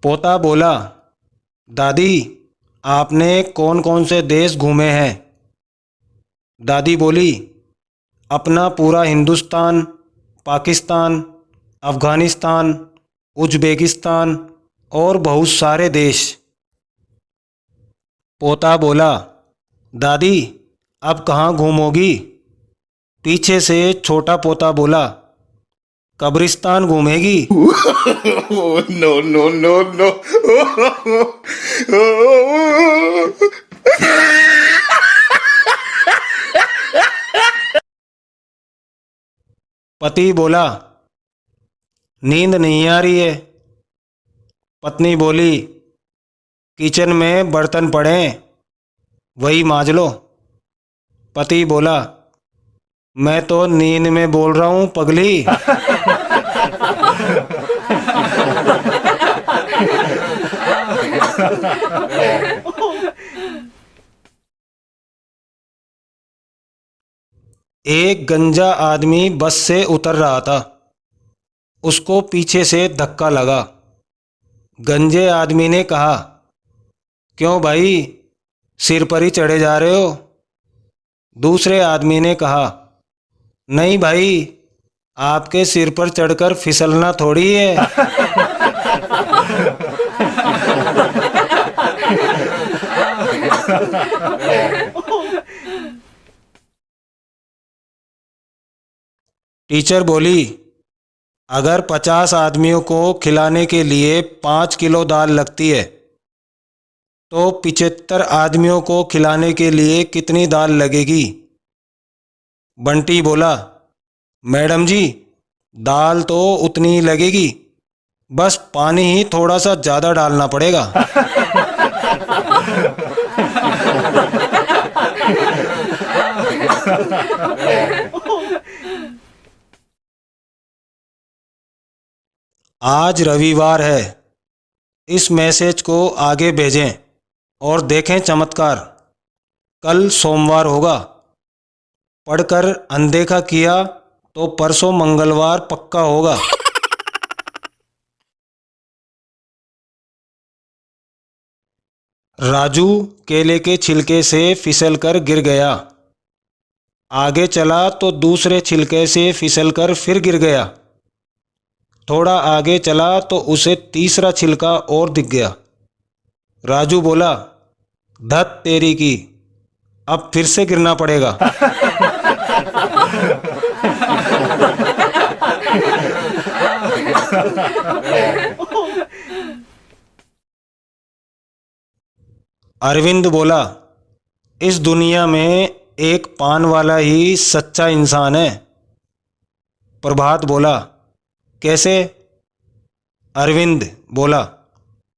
पोता बोला, दादी आपने कौन कौन से देश घूमे हैं? दादी बोली, अपना पूरा हिंदुस्तान, पाकिस्तान, अफ़गानिस्तान, उज़्बेकिस्तान और बहुत सारे देश। पोता बोला, दादी अब कहाँ घूमोगी? पीछे से छोटा पोता बोला, कब्रिस्तान घूमेगी। Oh, no, no, no, no. पति बोला, नींद नहीं आ रही है। पत्नी बोली, किचन में बर्तन पड़े हैं, वही मांज लो। पति बोला, मैं तो नींद में बोल रहा हूँ पगली। एक गंजा आदमी बस से उतर रहा था। उसको पीछे से धक्का लगा। गंजे आदमी ने कहा, क्यों भाई, सिर पर ही चढ़े जा रहे हो? दूसरे आदमी ने कहा, नहीं भाई, आपके सिर पर चढ़कर फिसलना थोड़ी है। टीचर बोली, अगर 50 आदमियों को खिलाने के लिए 5 किलो दाल लगती है तो 75 आदमियों को खिलाने के लिए कितनी दाल लगेगी? बंटी बोला, मैडम जी, दाल तो उतनी ही लगेगी, बस पानी ही थोड़ा सा ज़्यादा डालना पड़ेगा। आज रविवार है, इस मैसेज को आगे भेजें और देखें चमत्कार। कल सोमवार होगा, पढ़कर अनदेखा किया तो परसों मंगलवार पक्का होगा। राजू केले के छिलके से फिसलकर गिर गया। आगे चला तो दूसरे छिलके से फिसलकर फिर गिर गया। थोड़ा आगे चला तो उसे तीसरा छिलका और दिख गया। राजू बोला, धत तेरी की, अब फिर से गिरना पड़ेगा। अरविंद बोला, इस दुनिया में एक पान वाला ही सच्चा इंसान है। प्रभात बोला, कैसे? अरविंद बोला,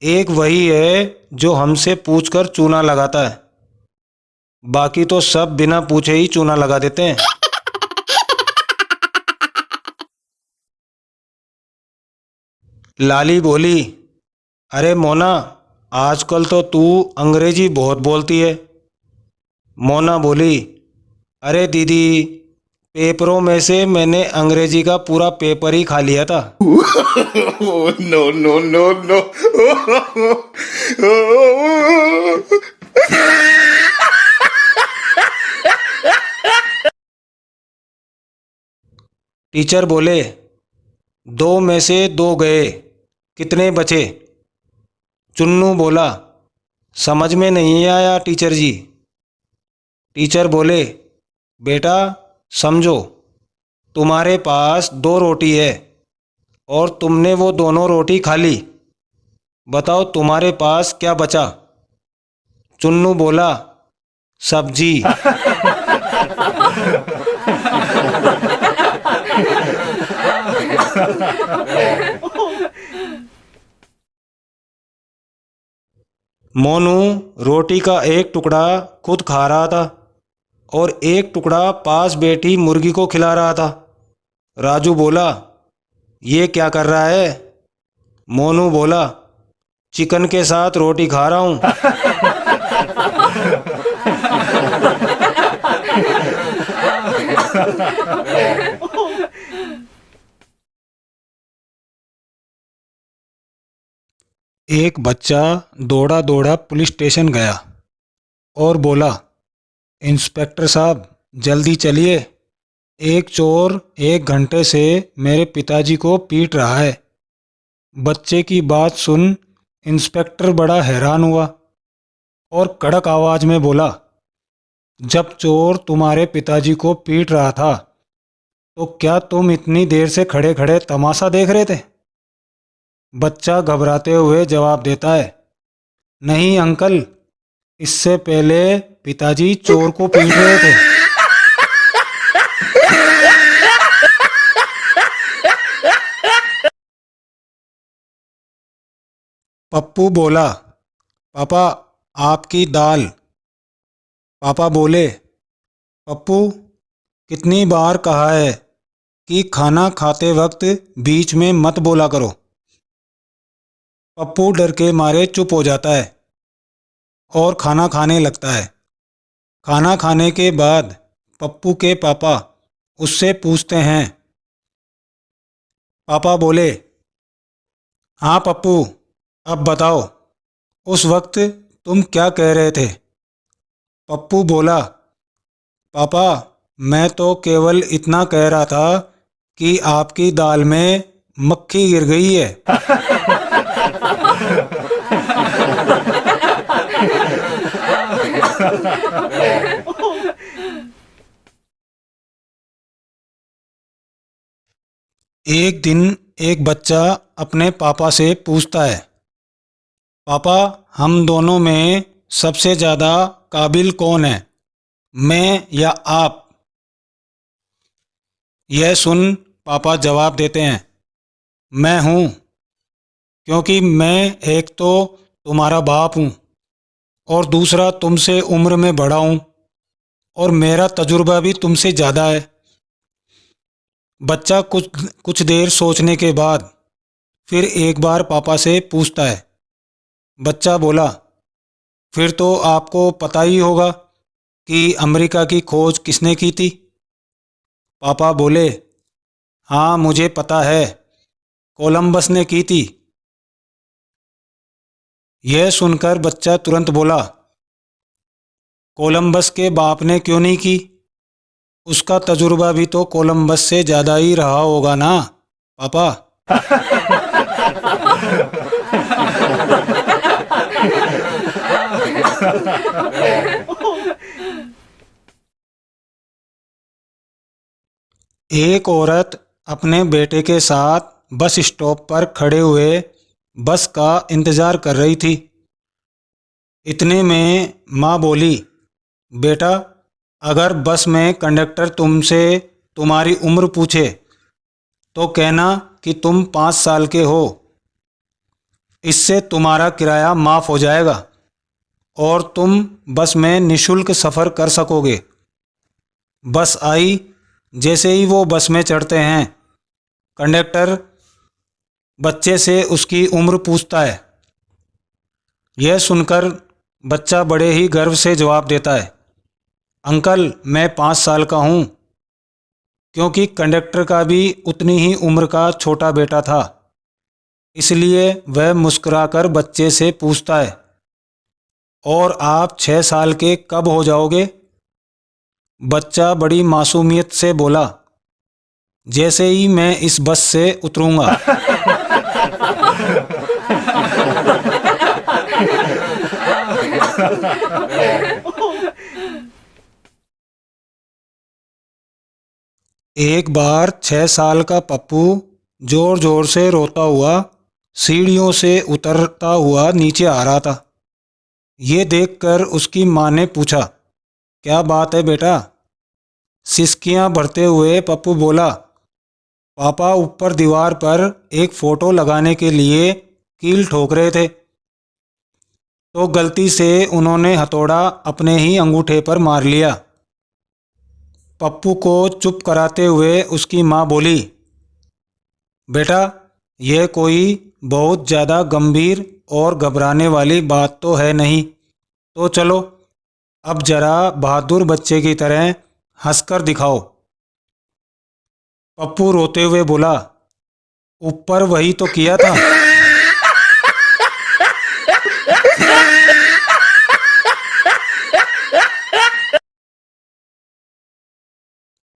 एक वही है जो हमसे पूछकर चूना लगाता है, बाकी तो सब बिना पूछे ही चूना लगा देते हैं। लाली बोली, अरे मोना, आजकल तो तू अंग्रेजी बहुत बोलती है। मोना बोली, अरे दीदी, पेपरों में से मैंने अंग्रेजी का पूरा पेपर ही खा लिया था। Oh, no, no, no, no. Teacher बोले, 2 में से 2 गए, कितने बचे? चुन्नू बोला, समझ में नहीं आया टीचर जी। टीचर बोले, बेटा समझो, तुम्हारे पास 2 रोटी है और तुमने वो दोनों रोटी खा ली। बताओ तुम्हारे पास क्या बचा? चुन्नू बोला, सब्जी। मोनू रोटी का एक टुकड़ा खुद खा रहा था और एक टुकड़ा पास बैठी मुर्गी को खिला रहा था। राजू बोला, ये क्या कर रहा है? मोनू बोला, चिकन के साथ रोटी खा रहा हूँ। एक बच्चा दौड़ा दौड़ा पुलिस स्टेशन गया और बोला, इंस्पेक्टर साहब जल्दी चलिए, एक चोर 1 घंटे से मेरे पिताजी को पीट रहा है। बच्चे की बात सुन इंस्पेक्टर बड़ा हैरान हुआ और कड़क आवाज में बोला, जब चोर तुम्हारे पिताजी को पीट रहा था तो क्या तुम इतनी देर से खड़े खड़े तमाशा देख रहे थे? बच्चा घबराते हुए जवाब देता है, नहीं अंकल, इससे पहले पिताजी चोर को पीट रहे थे। पप्पू बोला, पापा आपकी दाल। पापा बोले, पप्पू कितनी बार कहा है कि खाना खाते वक्त बीच में मत बोला करो। पप्पू डर के मारे चुप हो जाता है और खाना खाने लगता है। खाना खाने के बाद पप्पू के पापा उससे पूछते हैं। पापा बोले, हाँ पप्पू, अब बताओ उस वक्त तुम क्या कह रहे थे? पप्पू बोला, पापा मैं तो केवल इतना कह रहा था कि आपकी दाल में मक्खी गिर गई है। एक दिन एक बच्चा अपने पापा से पूछता है, पापा हम दोनों में सबसे ज़्यादा काबिल कौन है, मैं या आप? यह सुन पापा जवाब देते हैं, मैं हूँ, क्योंकि मैं एक तो तुम्हारा बाप हूँ और दूसरा तुमसे उम्र में बड़ा हूँ और मेरा तजुर्बा भी तुमसे ज़्यादा है। बच्चा कुछ देर सोचने के बाद फिर एक बार पापा से पूछता है। बच्चा बोला, फिर तो आपको पता ही होगा कि अमेरिका की खोज किसने की थी? पापा बोले, हाँ मुझे पता है, कोलंबस ने की थी। यह सुनकर बच्चा तुरंत बोला, कोलंबस के बाप ने क्यों नहीं की? उसका तजुर्बा भी तो कोलंबस से ज़्यादा ही रहा होगा ना पापा। एक औरत अपने बेटे के साथ बस स्टॉप पर खड़े हुए बस का इंतज़ार कर रही थी। इतने में माँ बोली, बेटा अगर बस में कंडक्टर तुमसे तुम्हारी उम्र पूछे तो कहना कि तुम 5 साल के हो। इससे तुम्हारा किराया माफ़ हो जाएगा और तुम बस में निःशुल्क सफ़र कर सकोगे। बस आई, जैसे ही वो बस में चढ़ते हैं कंडक्टर बच्चे से उसकी उम्र पूछता है। यह सुनकर बच्चा बड़े ही गर्व से जवाब देता है, अंकल मैं 5 साल का हूँ, क्योंकि कंडक्टर का भी उतनी ही उम्र का छोटा बेटा था। इसलिए वह मुस्कुराकर बच्चे से पूछता है, और आप 6 साल के कब हो जाओगे? बच्चा बड़ी मासूमियत से बोला, जैसे ही मैं इस बस से उतरूंगा। एक बार 6 साल का पप्पू जोर जोर से रोता हुआ सीढ़ियों से उतरता हुआ नीचे आ रहा था। ये देखकर उसकी माँ ने पूछा, क्या बात है बेटा? सिसकियां भरते हुए पप्पू बोला, पापा ऊपर दीवार पर एक फ़ोटो लगाने के लिए कील ठोक रहे थे तो गलती से उन्होंने हथौड़ा अपने ही अंगूठे पर मार लिया। पप्पू को चुप कराते हुए उसकी माँ बोली, बेटा यह कोई बहुत ज़्यादा गंभीर और घबराने वाली बात तो है नहीं, तो चलो अब ज़रा बहादुर बच्चे की तरह हंसकर दिखाओ। पप्पू रोते हुए बोला, ऊपर वही तो किया था।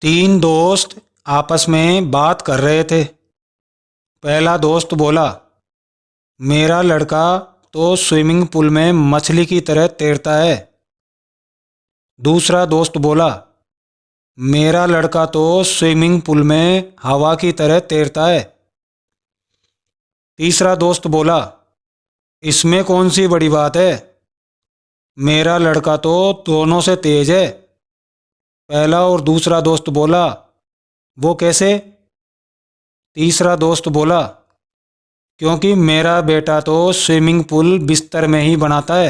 तीन दोस्त आपस में बात कर रहे थे। पहला दोस्त बोला, मेरा लड़का तो स्विमिंग पूल में मछली की तरह तैरता है। दूसरा दोस्त बोला, मेरा लड़का तो स्विमिंग पूल में हवा की तरह तैरता है। तीसरा दोस्त बोला, इसमें कौन सी बड़ी बात है, मेरा लड़का तो दोनों से तेज है। पहला और दूसरा दोस्त बोला, वो कैसे? तीसरा दोस्त बोला, क्योंकि मेरा बेटा तो स्विमिंग पूल बिस्तर में ही बनाता है।